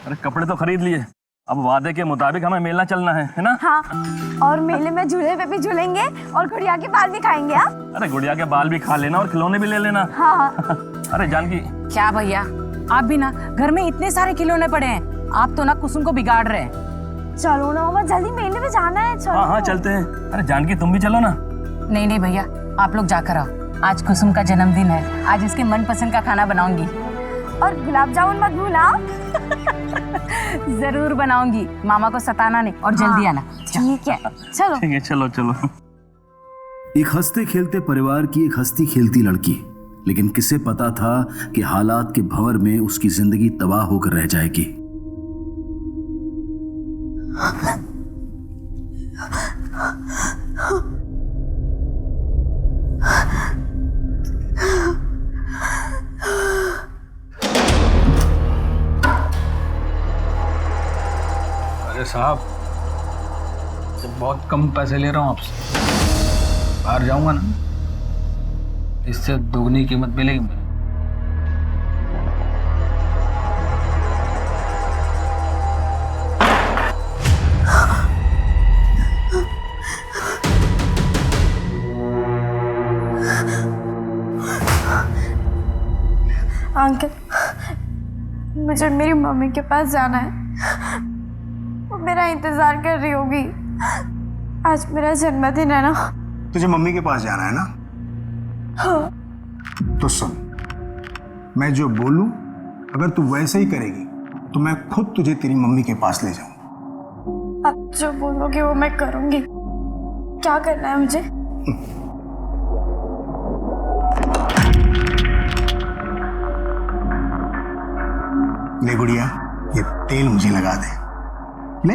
अरे कपड़े तो खरीद लिए, अब वादे के मुताबिक हमें मेला चलना है ना? हाँ, और मेले में झूले पे भी झूलेंगे और गुड़िया के बाल भी खाएंगे। हाँ? अरे गुड़िया के बाल भी खा लेना और खिलौने भी ले लेना। हाँ। अरे जानकी। क्या भैया, आप भी ना, घर में इतने सारे खिलौने पड़े हैं, आप तो ना कुसुम को बिगाड़ रहे हैं। चलो ना मामा, जल्दी मेले में जाना है। चलो। हाँ चलते हैं। अरे जानकी तुम भी चलो ना। नहीं नहीं भैया, आप लोग जाकर आओ, आज कुसुम का जन्मदिन है, आज इसके मनपसंद का खाना बनाऊंगी। और गुलाब जामुन मत भूलना। जरूर बनाऊंगी, मामा को सताना नहीं, और जल्दी आना। ठीक है, चलो। ठीक है, चलो चलो। एक हंसते खेलते परिवार की एक हंसती खेलती लड़की, लेकिन किसे पता था कि हालात के भंवर में उसकी जिंदगी तबाह होकर रह जाएगी। अरे साहब, तो बहुत कम पैसे ले रहा हूँ आपसे, बाहर जाऊंगा ना, इससे दोगुनी कीमत मिलेगी मुझे। अंकल, मुझे मेरी मम्मी के पास जाना है, वो मेरा इंतजार कर रही होगी। आज मेरा जन्मदिन है ना। तुझे मम्मी के पास जाना है ना? हाँ। तो सुन, मैं जो बोलूं अगर तू वैसे ही करेगी तो मैं खुद तुझे तेरी मम्मी के पास ले जाऊंगा। आप जो बोलोगे वो मैं करूंगी। क्या करना है मुझे? ले गुड़िया, ये तेल मुझे लगा दे। ले।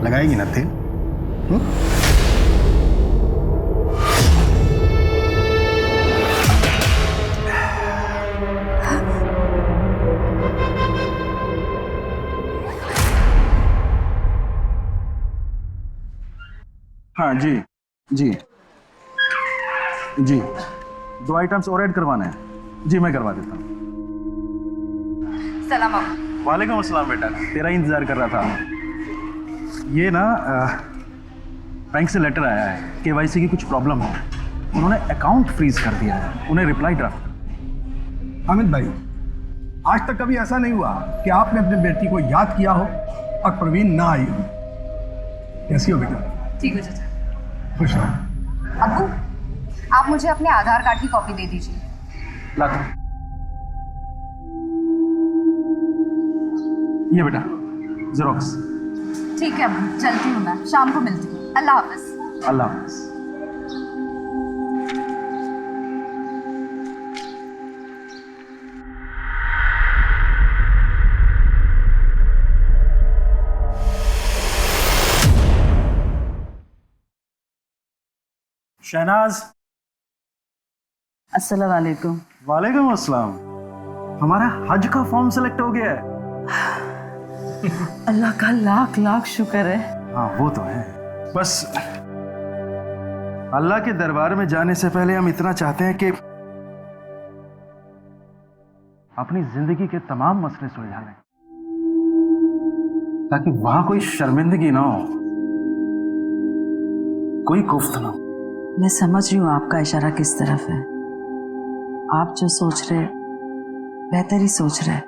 लगाएगी ना तेल? हाँ जी जी जी, 2 आइटम्स और ऐड करवाना है जी, मैं करवा देता हूँ। सलाम। वालेकुम अस्सलाम बेटा, तेरा ही इंतजार कर रहा था। ये ना बैंक से लेटर आया है, केवाईसी की कुछ प्रॉब्लम है, उन्होंने अकाउंट फ्रीज कर दिया है, उन्हें रिप्लाई ड्राफ्ट। अमित भाई, आज तक कभी ऐसा नहीं हुआ कि आपने अपनी बेटी को याद किया हो और प्रवीण ना आई हो। कैसी हो बेटा? ठीक है चाचा। खुश रहो। अब्बू, आप मुझे अपने आधार कार्ड की कॉपी दे दीजिए। लाता ये बेटा जेरोक्स। ठीक है अब्बू, चलती हूँ मैं, शाम को मिलती हूँ। अल्लाह हाफिज। अल्लाह हाफिज। शहनाज। अस्सलाम वालेकुम। वालेकुम अस्सलाम। हमारा हज का फॉर्म सेलेक्ट हो गया है। अल्लाह का लाख लाख शुक्र है। हाँ वो तो है, बस अल्लाह के दरबार में जाने से पहले हम इतना चाहते हैं कि अपनी जिंदगी के तमाम मसले सुलझा लें, ताकि वहां कोई शर्मिंदगी ना हो, कोई कुफ्त ना हो। मैं समझ रही हूँ आपका इशारा किस तरफ है। आप जो सोच रहे बेहतर ही सोच रहे।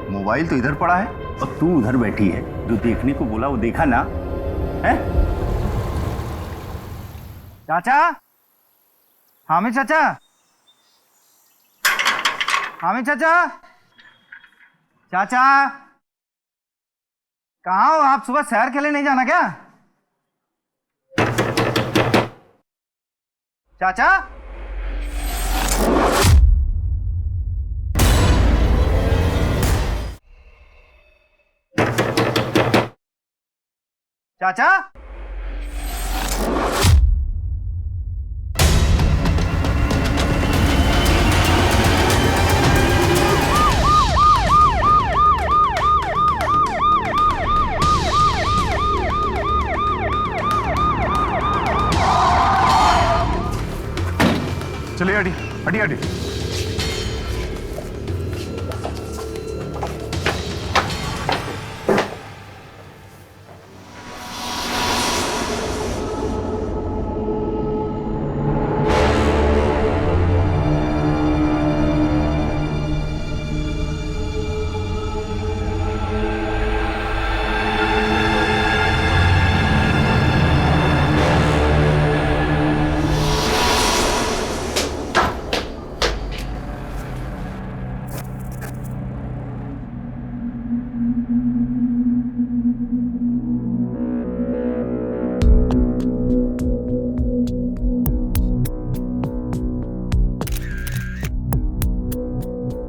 मोबाइल तो इधर पड़ा है और तू उधर बैठी है, जो देखने को बोला वो देखा ना है? चाचा, हामिद चाचा, हामिद चाचा, चाचा, कहाँ हो आप? सुबह सैर के लिए नहीं जाना क्या? चाचा, चाचा, चलिए हटी हटी हटी।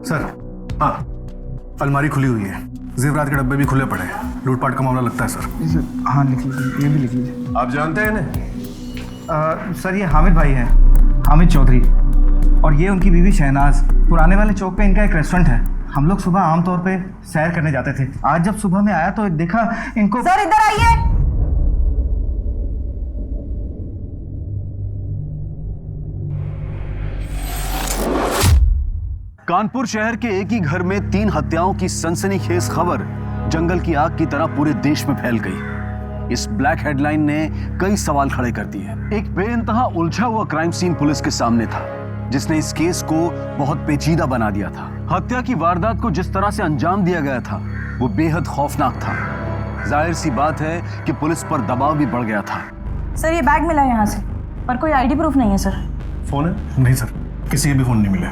सर, हाँ, अलमारी खुली हुई है, जेवरात के डब्बे भी खुले पड़े हैं। लूटपाट का मामला लगता है सर। हाँ लिख लीजिए, ये भी लिख लीजिए। आप जानते हैं इन्हें? सर ये हामिद भाई हैं, हामिद चौधरी, और ये उनकी बीवी शहनाज। पुराने वाले चौक पे इनका एक रेस्टोरेंट है। हम लोग सुबह आमतौर पे सैर करने जाते थे। आज जब सुबह में आया तो देखा इनको। सर इधर आइए। कानपुर शहर के एक ही घर में 3 हत्याओं की सनसनीखेज खबर जंगल की आग की तरह पूरे देश में फैल गई। इस ब्लैक हेडलाइन ने कई सवाल खड़े कर दिए। एक बेइंतहा उलझा हुआ क्राइम सीन पुलिस के सामने था, जिसने इस केस को बहुत पेचीदा बना दिया था। हत्या की वारदात को जिस तरह से अंजाम दिया गया था वो बेहद खौफनाक था। जाहिर सी बात है कि पुलिस पर दबाव भी बढ़ गया था। सर ये बैग मिला यहाँ से, पर कोई आईडी प्रूफ नहीं है सर। फोन है? नहीं सर, किसी के भी फोन नहीं मिले।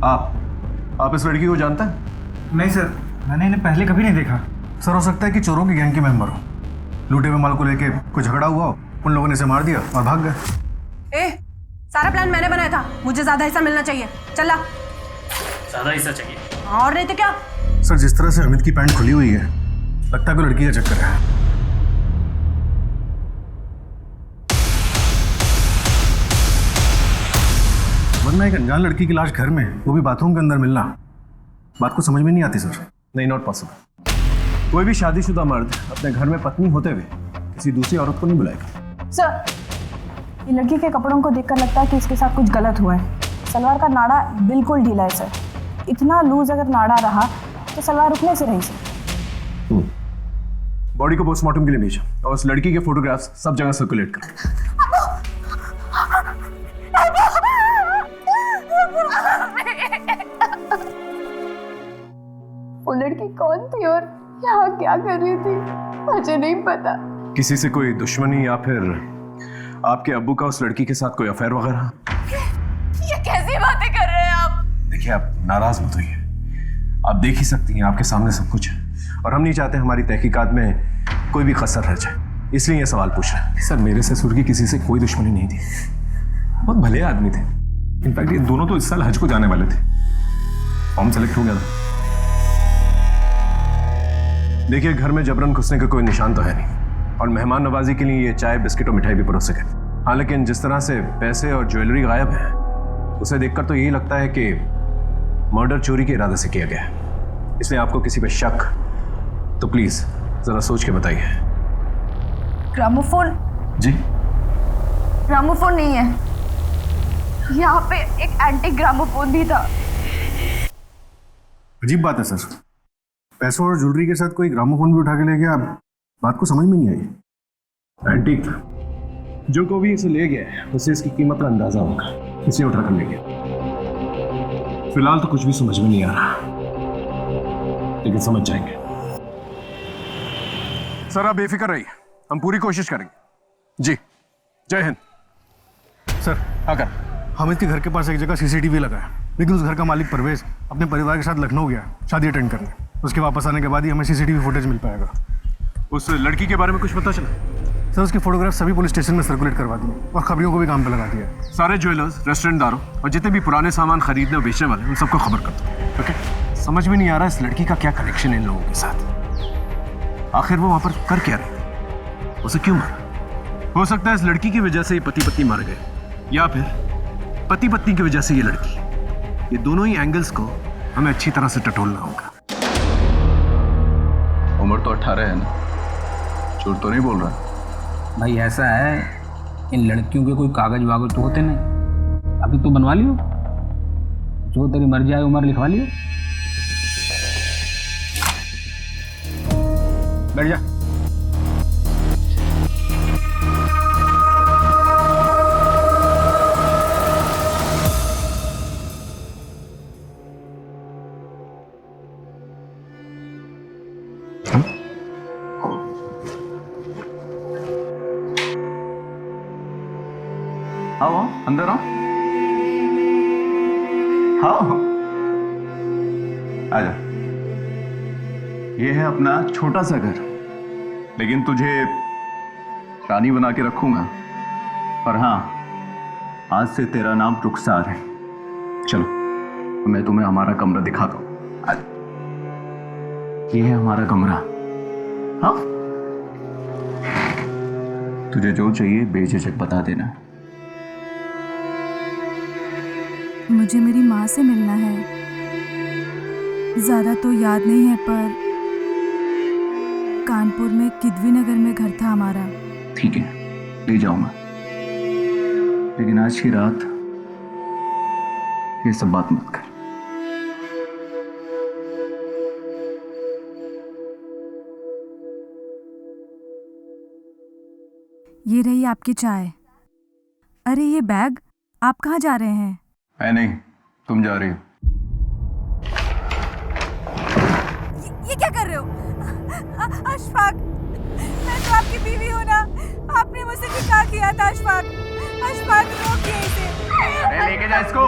आप इस लड़की को जानते हैं? नहीं सर, मैंने इन्हें पहले कभी नहीं देखा। सर, हो सकता है कि चोरों की गैंग के मेंबर हो। लूटे हुए माल को लेके कोई झगड़ा हुआ हो, उन लोगों ने इसे मार दिया और भाग गए। सारा प्लान मैंने बनाया था, मुझे ज्यादा हिस्सा मिलना चाहिए। चला। ज्यादा हिस्सा चाहिए? और नहीं तो क्या। सर, जिस तरह से अमित की पैंट खुली हुई है, लगता है कोई लड़की का चक्कर है। वरना एक अनजान लड़की की लाश घर में, वो भी बाथरूम के अंदर मिलना, बात को समझ में नहीं आती सर। नहीं, नॉट पॉसिबल। कोई भी शादीशुदा मर्द अपने घर में पत्नी होते हुए किसी दूसरी औरत को नहीं बुलाएगा। सर ये लड़की के कपड़ों को देखकर लगता है कि इसके साथ कुछ गलत हुआ है। सलवार का नाड़ा बिल्कुल ढीला है सर। इतना लूज अगर नाड़ा रहा तो सलवार रुकने से रही सर। बॉडी को पोस्टमार्टम के लिए भेजा और उस लड़की के फोटोग्राफ्स सब जगह सर्कुलेट कर। वो लड़की कौन थी और यहाँ क्या कर रही थी, मुझे नहीं पता। किसी से कोई दुश्मनी या फिर आपके अब्बू का उस लड़की के साथ कोई अफेयर वगैरह? ये कैसी बातें कर रहे हैं आप? देखिए, आप नाराज मत होइए। आप देख ही सकती हैं, आपके सामने सब कुछ है, और हम नहीं चाहते हमारी तहकीकात में कोई भी कसर रह जाए, इसलिए ये सवाल पूछ रहे हैं। सर, मेरे ससुर की किसी से कोई दुश्मनी नहीं थी, बहुत भले आदमी थे। इनफैक्ट ये दोनों तो इस साल हज को जाने वाले थे। फॉर्म सेलेक्ट हो गया था। देखिए, घर में जबरन घुसने का कोई निशान तो है नहीं, और मेहमान नवाजी के लिए ये चाय, बिस्किट और मिठाई भी परोस सके। हाँ, लेकिन जिस तरह से पैसे और ज्वेलरी गायब है, उसे देखकर तो यही लगता है कि मर्डर चोरी के इरादे से किया गया है। इसलिए आपको किसी पे शक तो प्लीज जरा सोच के बताइए। ग्रामोफोन? जी, ग्रामोफोन नहीं है, यहाँ पे एक एंटी ग्रामोफोन भी था। अजीब बात है सर, पैसों और ज्वेलरी के साथ कोई ग्रामोफोन भी उठा के ले गया। बात को समझ में नहीं आई। एंटीक था, जो कोई भी इसे ले गया है उसे इसकी कीमत का अंदाजा होगा, इसलिए उठा कर ले गया। फिलहाल तो कुछ भी समझ में नहीं आ रहा, लेकिन समझ जाएंगे। सर, आप बेफिक्र रहिए, हम पूरी कोशिश करेंगे। जी, जय हिंद। सर हाँ कर। हामिद के घर के पास एक जगह सीसीटीवी लगा है, लेकिन उस घर का मालिक परवेज अपने परिवार के साथ लखनऊ गया है शादी अटेंड करने। उसके वापस आने के बाद ही हमें सीसीटीवी फुटेज मिल पाएगा। उस लड़की के बारे में कुछ पता चला? सर उसकी फोटोग्राफ सभी पुलिस स्टेशन में सर्कुलेट करवा दिए और खबरियों को भी काम पे लगा दिया है। सारे ज्वेलर्स, रेस्टोरेंटदारों और जितने भी पुराने सामान खरीदने और बेचने वाले उन सबको खबर कर दो। ओके? समझ में नहीं आ रहा इस लड़की का क्या कनेक्शन है इन लोगों के साथ। आखिर वो वहां पर कर क्या रही? उसे क्यों मारा? हो सकता है इस लड़की की वजह से ये पति पत्नी मर गए, या फिर पति पत्नी की वजह से ये लड़की। ये दोनों ही एंगल्स को हमें अच्छी तरह से टटोलना होगा। उम्र तो 18 है ना, झूठ तो नहीं बोल रहा? भाई ऐसा है, इन लड़कियों के कोई कागज वागज तो होते नहीं। अभी तो बनवा लियो, जो तेरी मर्जी आए उम्र लिखवा लियो। बैठ जा। आओ अंदर आओ। आओ आजा। ये है अपना छोटा सा घर, लेकिन तुझे रानी बना के रखूंगा। पर हाँ, आज से तेरा नाम रुखसार है। चलो मैं तुम्हें हमारा कमरा दिखाता हूँ। ये है हमारा कमरा। हाँ, तुझे जो चाहिए बेझिझक बता देना। मुझे मेरी माँ से मिलना है। ज़्यादा तो याद नहीं है, पर कानपुर में किदवी नगर में घर था हमारा। ठीक है, ले जाऊंगा, लेकिन आज की रात ये सब बात मत कर। ये रही आपकी चाय। अरे ये बैग, आप कहाँ जा रहे हैं? मैं नहीं, तुम जा रही हो। ये क्या कर रहे हो? अशफाक, मैं तो आपकी बीवी हूँ ना। आपने मुझसे क्या किया था अशफाक? अशफाक रोकिए इसे। लेके जा इसको।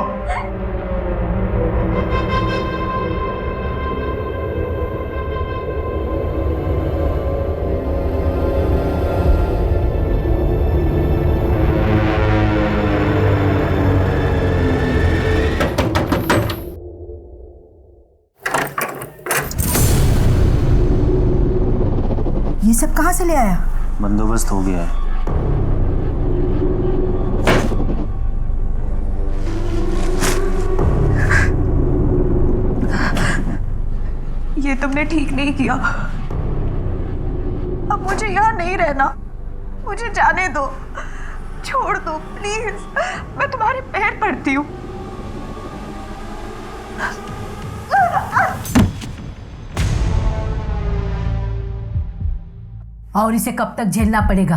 ये सब कहाँ से ले आया? बंदोबस्त हो गया है। ये तुमने ठीक नहीं किया। अब मुझे यहाँ नहीं रहना, मुझे जाने दो, छोड़ दो प्लीज। मैं तुम्हारे पैर पड़ती हूँ। और इसे कब तक झेलना पड़ेगा?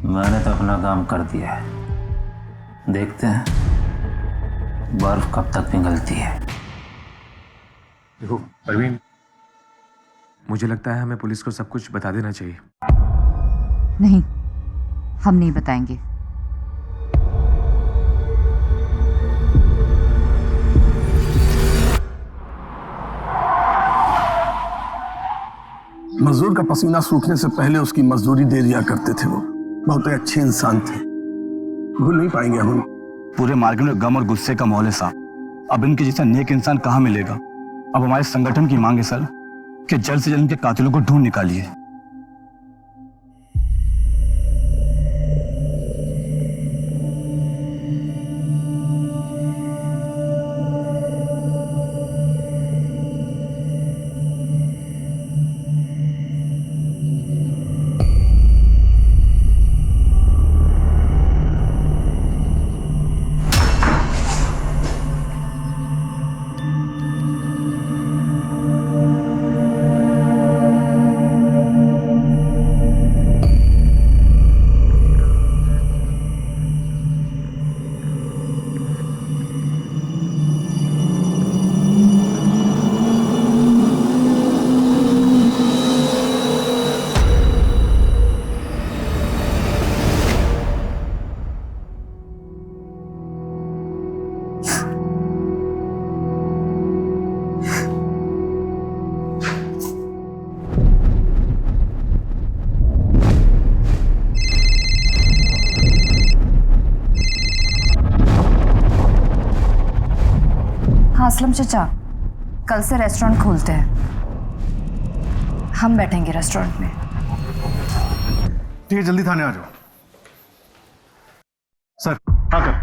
मैंने तो अपना काम कर दिया है, देखते हैं बर्फ कब तक पिघलती है। देखो परवीन, मुझे लगता है हमें पुलिस को सब कुछ बता देना चाहिए। नहीं, हम नहीं बताएंगे। मजदूर का पसीना सूखने से पहले उसकी मजदूरी दे दिया करते थे। वो बहुत ही अच्छे इंसान थे, भूल नहीं पाएंगे हम। पूरे मार्केट में गम और गुस्से का माहौल है साहब। अब इनके जैसा नेक इंसान कहाँ मिलेगा? अब हमारे संगठन की मांग है सर कि जल्द से जल्द इनके कातिलों को ढूंढ निकालिए। असलम चचा, कल से रेस्टोरेंट खोलते हैं, हम बैठेंगे रेस्टोरेंट में। ठीक है, जल्दी थाने आ जाओ। सर, हाँ कर।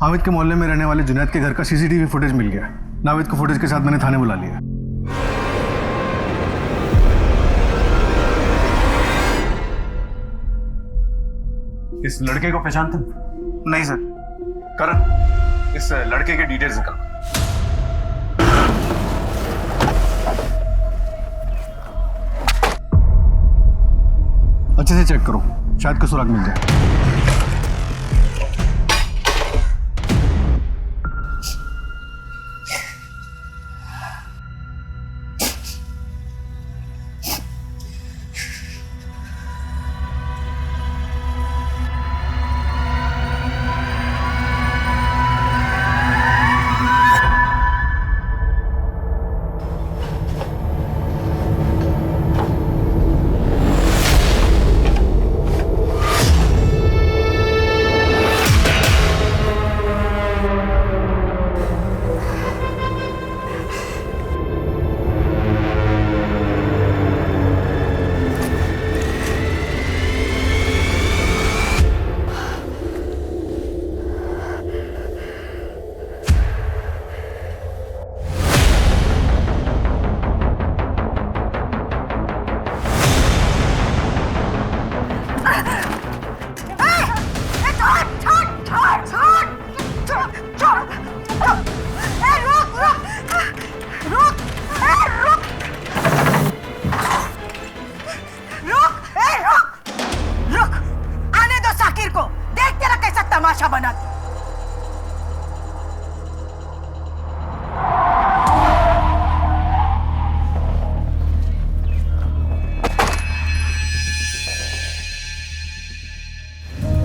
हामिद के मोहल्ले में रहने वाले जुनैद के घर का सीसीटीवी फुटेज मिल गया। नाविद को फुटेज के साथ मैंने थाने बुला लिया। इस लड़के को पहचानते? नहीं सर। करण, इस लड़के के डिटेल्स निकाल। अच्छे से चेक करो, शायद का सुराग मिल जाए।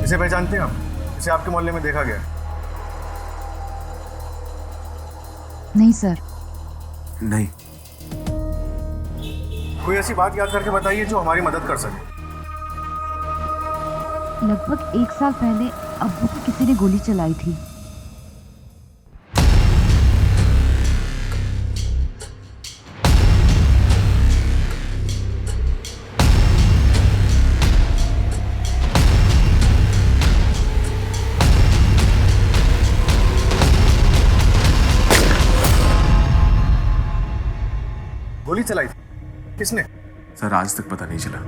इसे पहचानते हैं आप? इसे आपके मोहल्ले में देखा गया? नहीं सर। नहीं। कोई ऐसी बात याद करके बताइए जो हमारी मदद कर सके। लगभग 1 साल पहले अब्बू को किसी ने गोली चलाई थी। गोली चलाई थी? किसने? सर आज तक पता नहीं चला।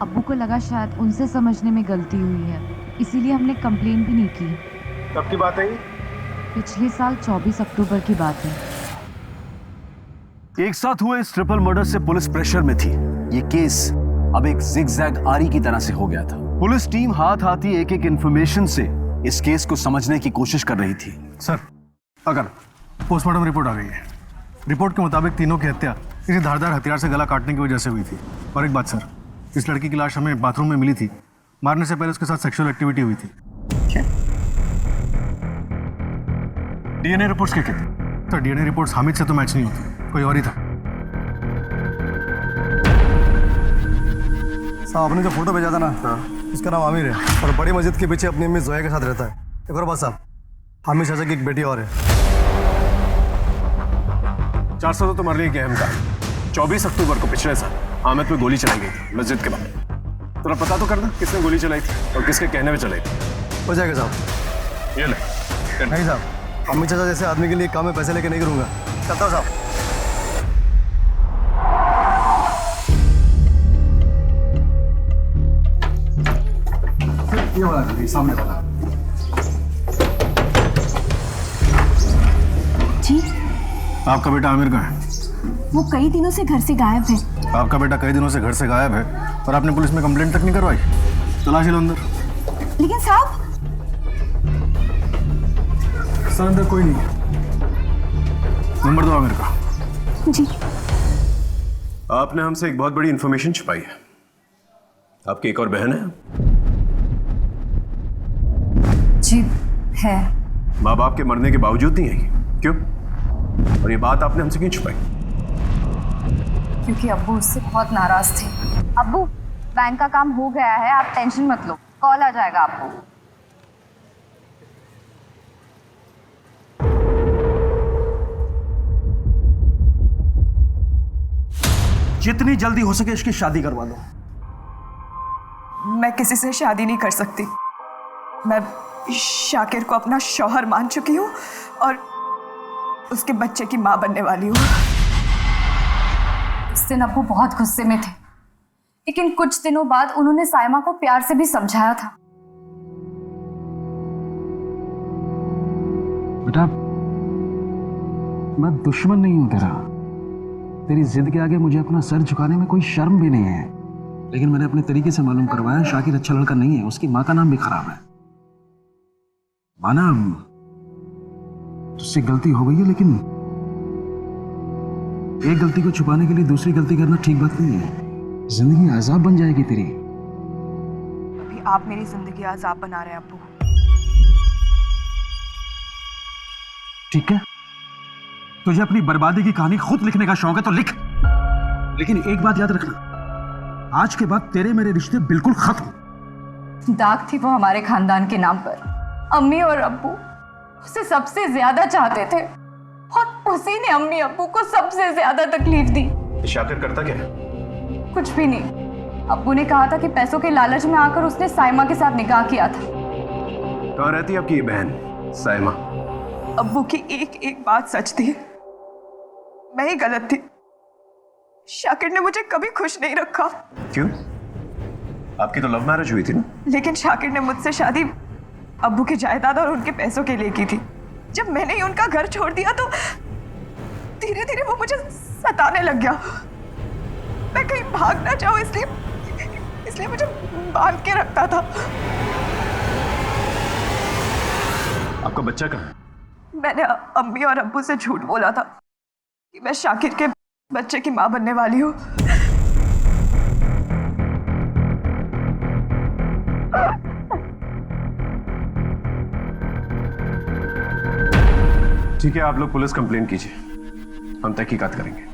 अब्बू को लगा शायद उनसे समझने में गलती हुई है, इसीलिए हमने कंप्लेन भी नहीं की। कब की बात है ये? पिछले साल 24 अक्टूबर की बात है। एक साथ हुए इस ट्रिपल मर्डर से पुलिस प्रेशर में थी। ये केस अब एक जिगजैग आरी की तरह से हो गया था। पुलिस टीम हाथ हाथी एक एक इंफॉर्मेशन से इस केस को समझने की कोशिश कर रही थी। सर, अगर पोस्टमार्टम रिपोर्ट आ गई है। रिपोर्ट के मुताबिक तीनों की हत्या किसी धारदार हथियार से गला काटने की वजह से हुई थी। और एक बात सर, इस लड़की की लाश हमें बाथरूम में मिली थी। मारने से पहले उसके साथ सेक्सुअल एक्टिविटी हुई थी। डीएनए रिपोर्ट्स क्या कहते? सर, डीएनए रिपोर्ट्स हामिद से तो मैच नहीं होती, कोई और ही था। साहब, आपने जो फोटो भेजा था ना, उसका नाम आमिर है और बड़ी मस्जिद के पीछे अपनी अम्मी जोया के साथ रहता है। एक और बात साहब, हामिद चाचा की एक बेटी और है। 400 तो मरने की अहम था। 24 अक्टूबर को पिछले साल हामिद पे गोली चलाई गई थी मस्जिद के बाद। थोड़ा पता तो करना किसने गोली चलाई थी और किसके कहने में चलाई थी। हो जाएगा साहब। ये ले। नहीं साहब, अम्मी चाचा जैसे आदमी के लिए काम में पैसे लेके नहीं करूँगा। चलता हूँ साहब। ये वाला सामने वाला। जी, आपका बेटा आमिर कहाँ है? वो कई दिनों से घर से गायब है। आपका बेटा कई दिनों से घर से गायब है और आपने पुलिस में कंप्लेंट तक नहीं करवाई? तलाशी लो अंदर। लेकिन साहब, सर अंदर कोई नहीं। नंबर दो आमिर का। जी। आपने हमसे एक बहुत बड़ी इंफॉर्मेशन छुपाई है। आपकी एक और बहन है? जी है। माँ बाप के मरने के बावजूद नहीं आई, क्यों? और ये बात आपने हमसे क्यों छुपाई? क्योंकि अब्बू उससे बहुत नाराज थे। अब्बू, बैंक का काम हो गया है, आप टेंशन मत लो, कॉल आ जाएगा आपको। जितनी जल्दी हो सके इसकी शादी करवा दो। मैं किसी से शादी नहीं कर सकती। मैं शाकिर को अपना शौहर मान चुकी हूँ और उसके बच्चे की माँ बनने वाली हूँ। उस दिन अब्बू बहुत गुस्से में थे, लेकिन कुछ दिनों बाद उन्होंने साइमा को प्यार से भी समझाया था। बेटा, मैं दुश्मन नहीं हूं तेरा। तेरी जिद के आगे मुझे अपना सर झुकाने में कोई शर्म भी नहीं है, लेकिन मैंने अपने तरीके से मालूम करवाया शाकिर अच्छा लड़का नहीं है, उसकी माँ का नाम भी खराब है। माना तुझसे गलती हो गई है, लेकिन एक गलती को छुपाने के लिए दूसरी गलती करना ठीक बात नहीं है। जिंदगी अजाब बन जाएगी तेरी। अभी आप मेरी जिंदगी अजाब बना रहे हैं अब्बू। ठीक है, तुझे अपनी बर्बादी की कहानी खुद लिखने का शौक है तो लिख, लेकिन एक बात याद रखना, आज के बाद तेरे मेरे रिश्ते बिल्कुल खत्म। दाग थी वो हमारे खानदान के नाम पर। अम्मी और अब्बू उसे सबसे ज्यादा चाहते थे और उसी ने अम्मी अब्बू को सबसे ज्यादा तकलीफ दी। शाकिर करता क्या है? कुछ भी नहीं। अब्बू ने कहा था कि पैसों के लालच में आकर उसने साइमा के साथ निकाह किया था। कहाँ रहती है आपकी ये बहन साइमा? अब्बू की एक एक बात सच थी। मैं ही गलत थी। शाकिर ने मुझे कभी खुश नहीं रखा। क्यों? आपकी तो लव मैरिज हुई थी ना? लेकिन शाकिर ने मुझसे शादी अब्बू की जायदाद और उनके पैसों के लिए की थी। जब मैंने ही उनका घर छोड़ दिया तो धीरे धीरे वो मुझे सताने लग गया। मैं कहीं भाग ना जाऊं, इसलिए मुझे बांध के रखता था। आपका बच्चा कहाँ है? मैंने अम्मी और अब्बू से झूठ बोला था कि मैं शाकिर के बच्चे की माँ बनने वाली हूँ। ठीक है, आप लोग पुलिस कंप्लेंट कीजिए, हम तहकीकात करेंगे।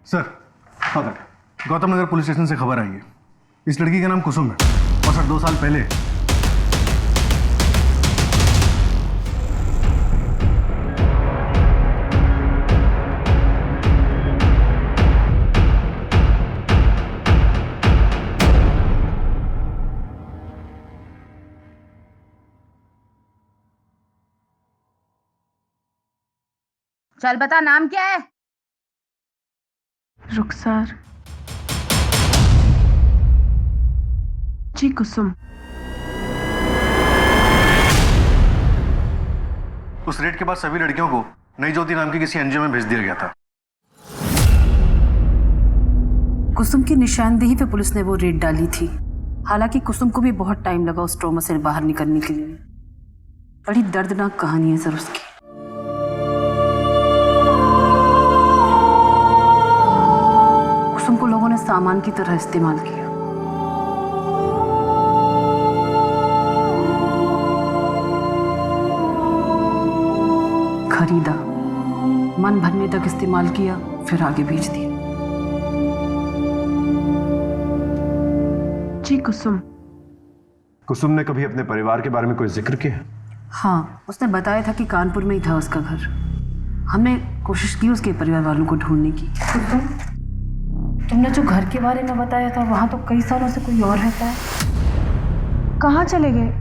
Sir, Gautam Nagar police station से खबर आई है। इस लड़की का नाम कुसुम है और सर 2 साल पहले चल बता, नाम क्या है? रुखसार जी कुसुम। उस रेड के बाद सभी लड़कियों को नई ज्योति नाम की किसी एनजीओ में भेज दिया गया था। कुसुम की निशानदेही पे पुलिस ने वो रेड डाली थी। हालांकि कुसुम को भी बहुत टाइम लगा उस ट्रॉमा से बाहर निकलने के लिए। बड़ी दर्दनाक कहानी है सर उसकी। कुसुम को लोगों ने सामान की तरह इस्तेमाल किया। खरीदा, मन भरने तक इस्तेमाल किया, फिर आगे बेच दिया। जी कुसुम। कुसुम ने कभी अपने परिवार के बारे में कोई जिक्र किया? हाँ, उसने बताया था कि कानपुर में ही था उसका घर। हमने कोशिश की उसके परिवार वालों को ढूंढने की। तुमने जो घर के बारे में बताया था, वहां तो कई सालों से कोई और रहता है। कहाँ चले गए?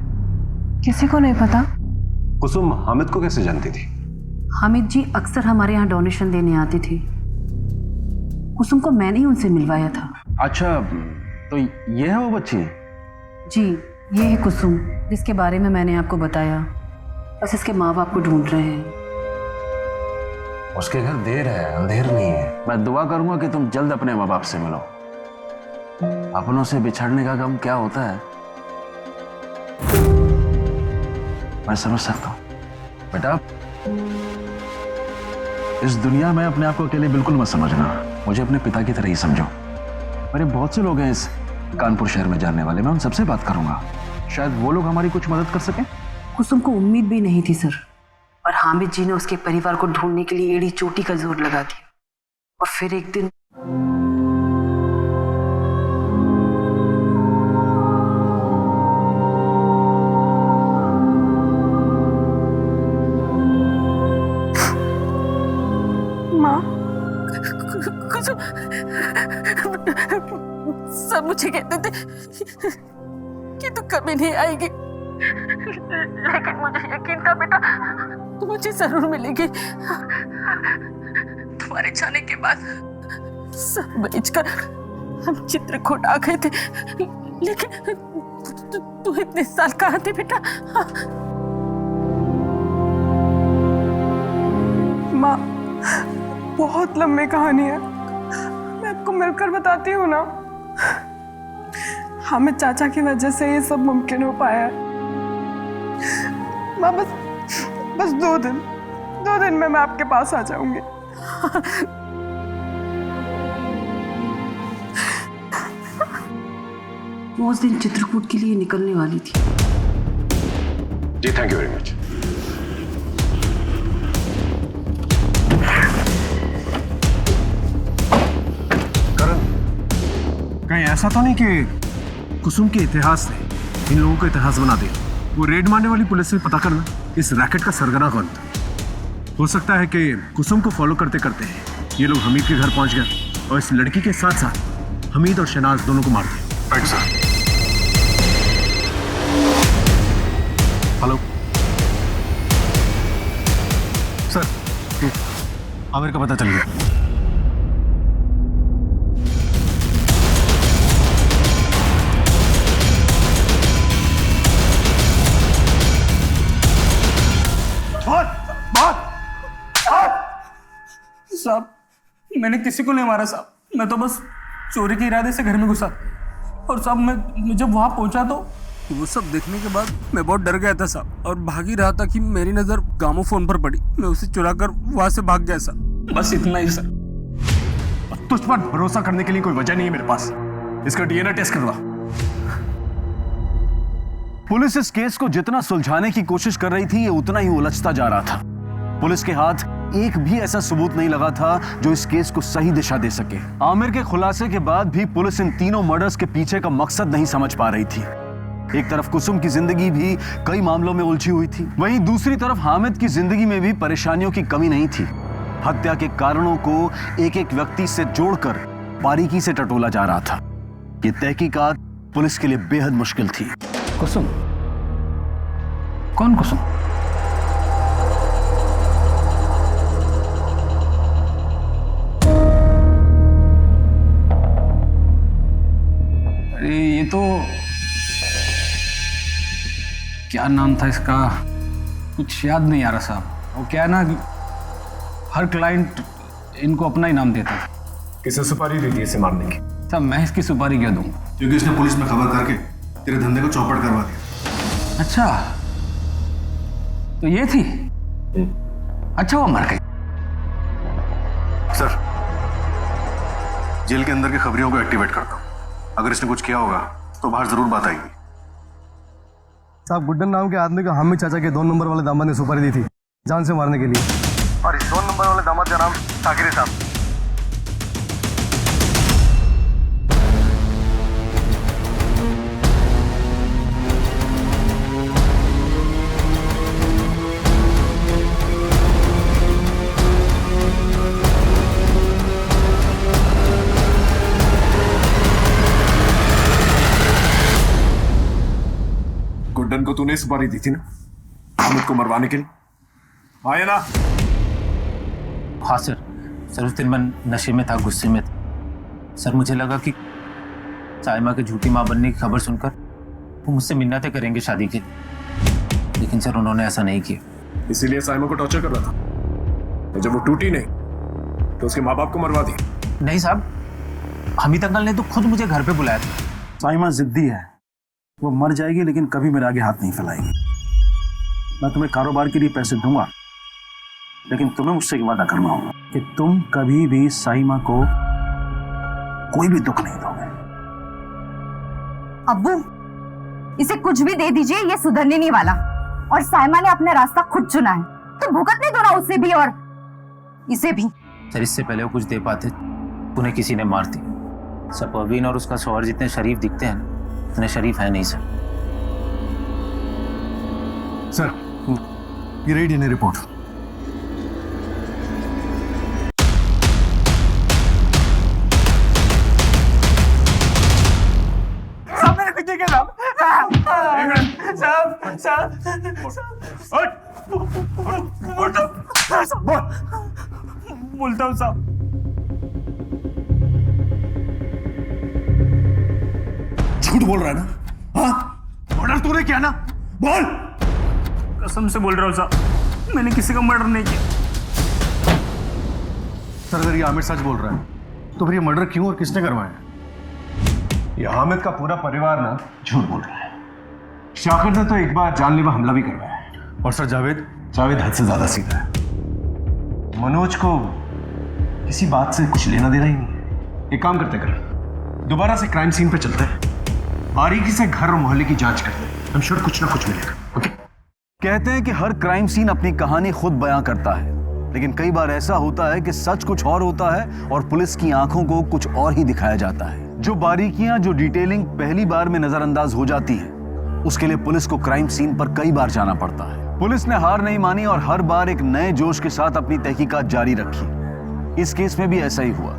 किसी को नहीं पता। कुसुम हामिद को कैसे जानती थी? हामिद जी अक्सर हमारे यहाँ डोनेशन देने आते थे। कुसुम को मैंने ही उनसे मिलवाया था। अच्छा, तो ये है वो बच्ची? जी, ये है कुसुम जिसके बारे में मैंने आपको बताया। बस इसके माँ बाप को ढूंढ रहे हैं। उसके घर देर है, अंधेर नहीं है। मैं दुआ करूंगा कि तुम जल्द अपने माँ बाप से मिलो। अपनों से बिछड़ने का गम क्या होता है मैं समझ सकता हूँ। बेटा, इस दुनिया में अपने आप को अकेले बिल्कुल मत समझना। मुझे अपने पिता की तरह ही समझो। मेरे बहुत से लोग हैं इस कानपुर शहर में जानने वाले, मैं उन सबसे बात करूंगा। शायद वो लोग हमारी कुछ मदद कर सकें। कुसुम को उम्मीद भी नहीं थी सर, और हामिद जी ने उसके परिवार को ढूंढने के लिए एड़ी चोटी का जोर लगा दिया। और फिर एक दिन कुसुम सब मुझे कहते थे कि तू कभी नहीं आएगी, लेकिन मुझे यकीन था बेटा तू मुझे जरूर मिलेगी। तुम्हारे जाने के बाद सब बेचकर हम चित्रकूट आ गए थे, लेकिन तू इतने साल कहाँ थी बेटा? माँ, बहुत लंबी कहानी है, मैं आपको मिलकर बताती हूँ ना। हामिद चाचा की वजह से ये सब मुमकिन हो पाया है। माँ, बस 2 दिन में मैं आपके पास आ जाऊंगी। वो उस दिन चित्रकूट के लिए निकलने वाली थी। जी थैंक यू वेरी मच। कहीं ऐसा तो नहीं कि कुसुम के इतिहास ने इन लोगों का इतिहास बना दिया? वो रेड मारने वाली पुलिस से पता करना इस रैकेट का सरगना कौन था। हो सकता है कि कुसुम को फॉलो करते करते ये लोग हमीद के घर पहुंच गए और इस लड़की के साथ साथ हमीद और शहनाज दोनों को मार दिया। Right sir. Hello sir, Aamir का पता चल गया। साहब, मैंने किसी को नहीं मारा साहब, मैं तो बस चोरी के इरादे से घर में घुसा। और साहब मैं जब वहाँ पहुँचा तो वो सब देखने के बाद मैं बहुत डर गया था साहब, और भाग ही रहा था कि मेरी नज़र गामोफोन पर पड़ी। मैं उसे चुरा कर वहाँ से भाग गया साहब, बस इतना ही सर। तुझ पर भरोसा करने के लिए कोई वजह नहीं है मेरे पास। इसका डीएनए टेस्ट करवा। पुलिस इस केस को जितना सुलझाने की कोशिश कर रही थी, ये उतना ही उलझता जा रहा था। पुलिस के हाथ एक भी ऐसा सबूत नहीं लगा था जो इस केस को सही दिशा दे सके। आमिर के खुलासे के बाद भी पुलिस इन तीनों मर्डर्स के पीछे का मकसद नहीं समझ पा रही थी। एक तरफ कुसुम की जिंदगी भी कई मामलों में उलझी हुई थी, वहीं दूसरी तरफ हामिद की जिंदगी में भी परेशानियों की कमी नहीं थी। हत्या के कारणों को एक एक व्यक्ति से जोड़कर बारीकी से टटोला जा रहा था। ये तहकीकात पुलिस के लिए बेहद मुश्किल थी। कुसुम? कौन कुसुम? अरे ये तो क्या नाम था इसका, कुछ याद नहीं आ रहा साहब। वो क्या है ना, हर क्लाइंट इनको अपना ही नाम देता था। किसे सुपारी दी थी इसे मारने की? साहब मैं इसकी सुपारी क्यों दूँ? क्योंकि इसने पुलिस में खबर करके तेरे धंधे को चौपट करवा दिया। अच्छा, तो ये थी? अच्छा वो मर गई। सर, जेल के अंदर की खबरियों को एक्टिवेट करता हूँ। अगर इसने कुछ किया होगा तो बाहर जरूर बात आएगी। साहब, गुड्डन नाम के आदमी को हामिद चाचा के 2 नंबर वाले दामाद ने सुपारी दी थी जान से मारने के लिए, और इस 2 नंबर वाले दामाद का नाम साकिर साहब। गुड्डन को तूने सुपारी दी थी ना हामिद को मरवाने के लिए, आया ना? हाँ सर। सर उस दिन मैं नशे में था, गुस्से में था सर। मुझे लगा कि साइमा के झूठी माँ बनने की खबर सुनकर वो मुझसे मिन्नतें करेंगे शादी के लिए, लेकिन सर उन्होंने ऐसा नहीं किया। इसीलिए साइमा को टॉर्चर कर रहा था, और जब वो टूटी नहीं तो उसके माँ बाप को मरवा दिया। नहीं साहब, हमीद अंकल ने तो खुद मुझे घर पे बुलाया था। साइमा जिद्दी है, वो मर जाएगी लेकिन कभी मेरे आगे हाथ नहीं फैलाएगी। मैं तुम्हें कारोबार के लिए पैसे दूंगा, लेकिन तुम्हें मुझसे एक वादा करना होगा कि तुम कभी भी साइमा को कोई भी दुख नहीं दोगे। अब्बू, इसे कुछ भी दे दीजिए, ये सुधरने नहीं वाला। और साइमा ने अपना रास्ता खुद चुना है, तो भुगतने दो ना उसे भी और इसे भी। सर इससे पहले वो कुछ दे पाते उन्हें किसी ने मार दी। सर परवीन और उसका शौहर जितने शरीफ दिखते हैं उतने शरीफ है नहीं सर। सर, ये रही डीएनए रिपोर्ट। ठीक है साहब। बोलता हूँ साहब। झूठ बोल रहा है ना? हाँ, मर्डर तूने किया ना? बोल। कसम से बोल रहा हूँ साहब, मैंने किसी का मर्डर नहीं किया। सर अगर ये आमिर सच बोल रहा है तो फिर ये मर्डर क्यों और किसने करवाया? ये हामिद का पूरा परिवार ना झूठ बोल रहा है। शाकिर ने तो एक बार जानलेवा हमला भी करवाया है। और सर जावेद? जावेद हद से ज्यादा सीधा है। मनोज को किसी बात से कुछ लेना देना ही नहीं है। एक काम करते कर, दोबारा से क्राइम सीन पे चलते हैं, बारीकी से घर और मोहल्ले की जांच करते हैं। हम श्योर कुछ ना कुछ मिलेगा। ओके? कहते हैं कि हर क्राइम सीन अपनी कहानी खुद बयां करता है, लेकिन कई बार ऐसा होता है कि सच कुछ और होता है और पुलिस की आंखों को कुछ और ही दिखाया जाता है। जो बारीकियां, जो डिटेलिंग पहली बार में नजरअंदाज हो जाती है, उसके लिए पुलिस को क्राइम सीन पर कई बार जाना पड़ता है। पुलिस ने हार नहीं मानी और हर बार एक नए जोश के साथ अपनी तहकीकात जारी रखी। इस केस में भी ऐसा ही हुआ।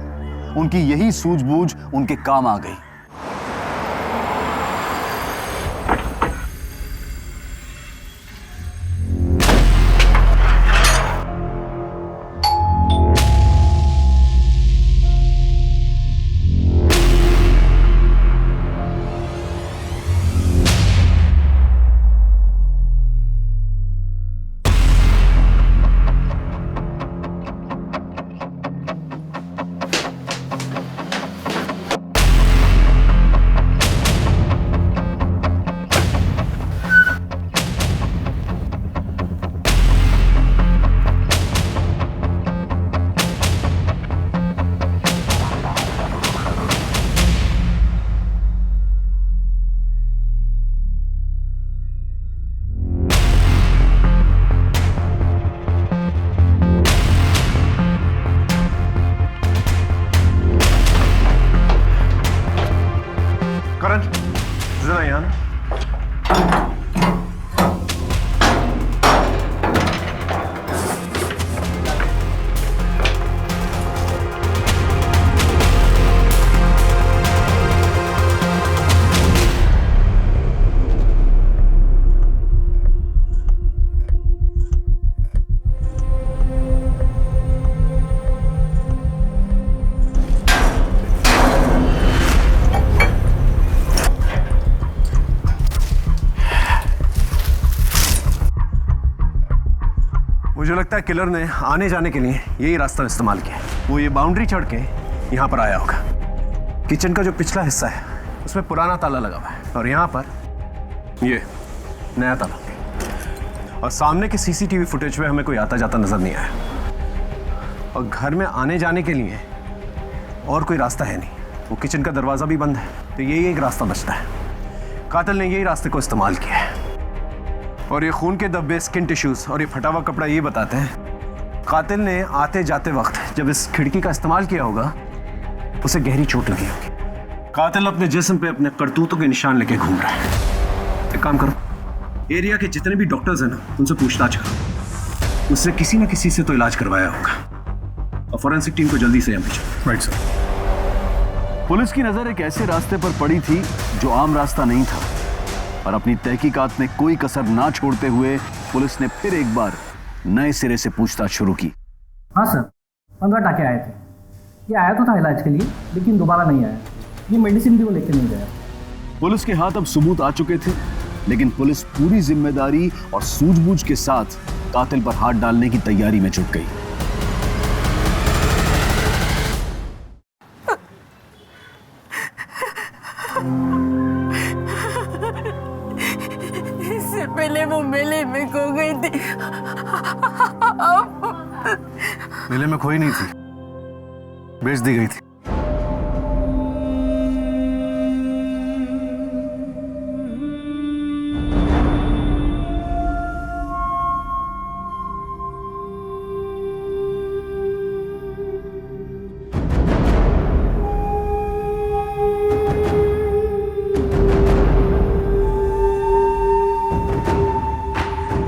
उनकी यही सूझबूझ उनके काम आ गई। करण, जरा यहाँ ना। मुझे लगता है किलर ने आने जाने के लिए यही रास्ता इस्तेमाल किया। वो ये बाउंड्री चढ़ के यहाँ पर आया होगा। किचन का जो पिछला हिस्सा है उसमें पुराना ताला लगा हुआ है और यहाँ पर ये नया ताला। और सामने के सीसीटीवी फुटेज में हमें कोई आता जाता नजर नहीं आया। और घर में आने जाने के लिए और कोई रास्ता है नहीं। वो किचन का दरवाजा भी बंद है, तो यही एक रास्ता बचता है। कातिल ने यही रास्ते को इस्तेमाल किया है। और ये खून के धब्बे, स्किन टिश्यूज और ये फटा हुआ कपड़ा ये बताते हैं कातिल ने आते जाते वक्त जब इस खिड़की का इस्तेमाल किया होगा उसे गहरी चोट लगी होगी। कातिल अपने जिस्म पे अपने करतूतों के निशान लेके घूम रहा है। एक काम करो, एरिया के जितने भी डॉक्टर्स हैं ना उनसे पूछताछ करो। उससे किसी न किसी से तो इलाज करवाया होगा। और फॉरेंसिक टीम को जल्दी से यहाँ भेजो। Right sir. पुलिस की नजर एक ऐसे रास्ते पर पड़ी थी जो आम रास्ता नहीं था और अपनी तहकीकात में कोई कसर ना छोड़ते हुए पुलिस ने फिर एक बार नए सिरे से पूछताछ शुरू की। हाँ सर, 15 टाके आए थे। ये आया तो था इलाज के लिए, लेकिन दोबारा नहीं आया। ये मेडिसिन भी वो लेके नहीं गया। पुलिस के हाथ अब सबूत आ चुके थे, लेकिन पुलिस पूरी जिम्मेदारी और सूझबूझ के साथ कातिल पर हाथ डालने की तैयारी में जुट गई। इससे पहले वो मेले में खो गई थी। मेले में खोई नहीं थी, बेच दी गई थी।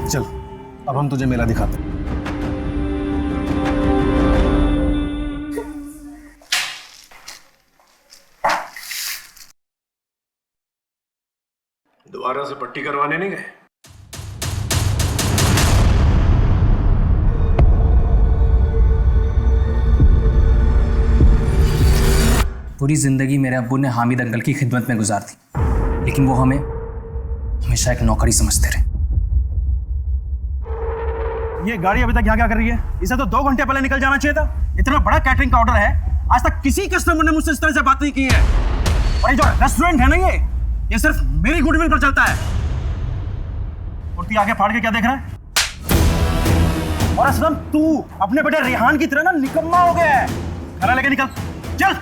चल, अब हम तुझे मेला दिखाते हैं। दोबारा से पट्टी करवाने नहीं गए? पूरी जिंदगी मेरे अब्बू ने हामिद अंकल की खिदमत में गुजार दी, लेकिन वो हमें हमेशा एक नौकरी समझते रहे। ये गाड़ी अभी तक यहाँ क्या कर रही है? इसे तो 2 घंटे पहले निकल जाना चाहिए था। इतना बड़ा कैटरिंग का ऑर्डर है, आज तक किसी कस्टमर ने मुझसे इस तरह से बात नहीं की है। और ये जो रेस्टोरेंट है ना, ये सिर्फ मेरी गुडविल पर चलता है। और तू आगे फाड़ के क्या देख रहा है? और असलम तू अपने बेटे रेहान की तरह ना निकम्मा हो गया है। घर लेके निकल, चल।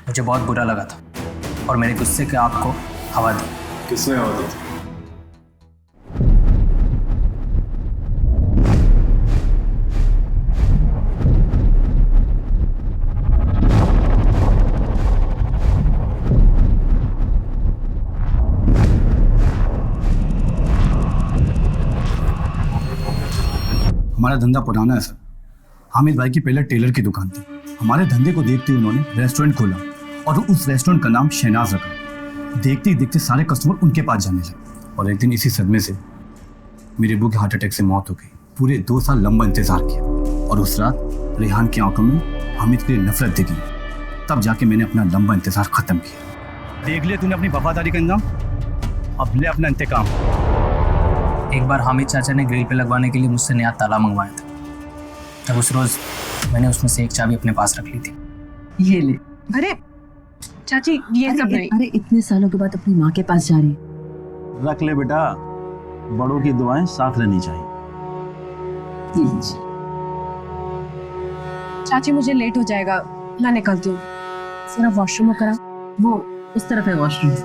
मुझे बहुत बुरा लगा था और मेरे गुस्से के आग को हवा दी। किसने हवा दी थी? हमारा धंधा पुराना है सर। हामिद भाई की पहले टेलर की दुकान थी। हमारे धंधे को देखते हुए उन्होंने रेस्टोरेंट खोला और उस रेस्टोरेंट का नाम शहनाज रखा। देखते ही देखते सारे कस्टमर उनके पास जाने लगे और एक दिन इसी सदमे से मेरे अब्बू की हार्ट अटैक से मौत हो गई। पूरे 2 साल लंबा इंतजार किया और उस रात रेहान की आंखों में हामिद के लिए नफरत दिखी। तब जाके मैंने अपना लंबा इंतजार खत्म किया। देख लिया तूने अपनी वफादारी का अंजाम, अब ले अपना इंतकाम। एक बार हामिद चाचा ने ग्रिल पे लगवाने के लिए मुझसे नया ताला मंगवाया था। तब उस रोज मैंने उसमें से एक चाबी अपने पास रख ली थी। ये ले। अरे चाची, ये सब नहीं। अरे इतने सालों के बाद अपनी माँ के पास जा रही। रख ले बेटा, बड़ों की दुआएं साथ रहनी चाहिए। चाची मुझे लेट हो जाएगा, मैं निकलती हूँ। जरा वॉशरूम करा। वो उस तरफ है वॉशरूम।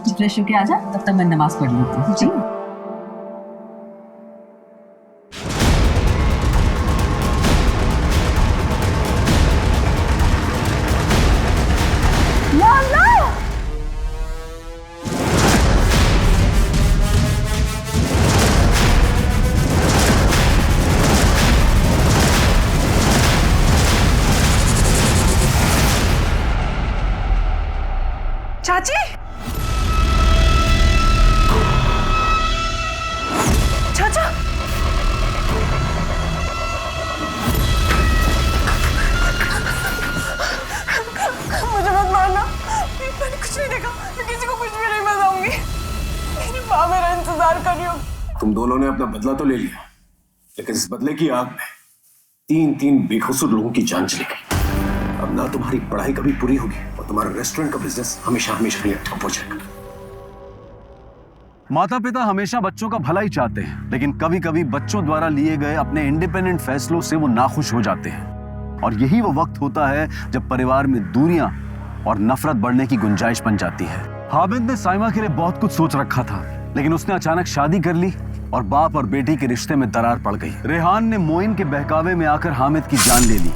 फ्रेश होके आ जा, तब तक मैं नमाज पढ़ लेती हूँ। जी। चाची, चाचा, मुझे मत मारना। मैंने कुछ नहीं देखा, मैं किसी को कुछ भी नहीं बताऊंगी। मेरी माँ मेरा इंतजार कर रही हो। तुम दोनों ने अपना बदला तो ले लिया, लेकिन इस बदले की आग में 3 बेकसूर लोगों की जान चली गई। अब ना तुम्हारी पढ़ाई कभी पूरी होगी और तुम्हारा रेस्टोरेंट का बिजनेस हमेशा हमेशा के लिए ठप हो जाएगा। माता पिता हमेशा बच्चों का भला ही चाहते हैं, लेकिन कभी कभी बच्चों द्वारा लिए गए अपने इंडिपेंडेंट फैसलों से वो नाखुश हो जाते हैं। और यही वो वक्त होता है जब परिवार में दूरियां और नफरत बढ़ने की गुंजाइश बन जाती है। हामिद ने साइमा के लिए बहुत कुछ सोच रखा था, लेकिन उसने अचानक शादी कर ली और बाप और बेटी के रिश्ते में दरार पड़ गई। रेहान ने मोइन के बहकावे में आकर हामिद की जान ले ली।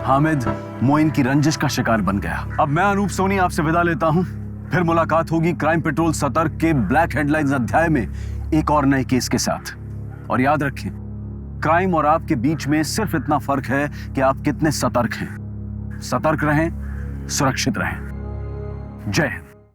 हामिद मोइन की रंजिश का शिकार बन गया। अब मैं अनूप सोनी आपसे विदा लेता हूं। फिर मुलाकात होगी क्राइम पेट्रोल सतर्क के ब्लैक हेडलाइंस अध्याय में एक और नए केस के साथ। और याद रखें, क्राइम और आपके बीच में सिर्फ इतना फर्क है कि आप कितने सतर्क हैं। सतर्क रहें, सुरक्षित रहें। जय हिंद।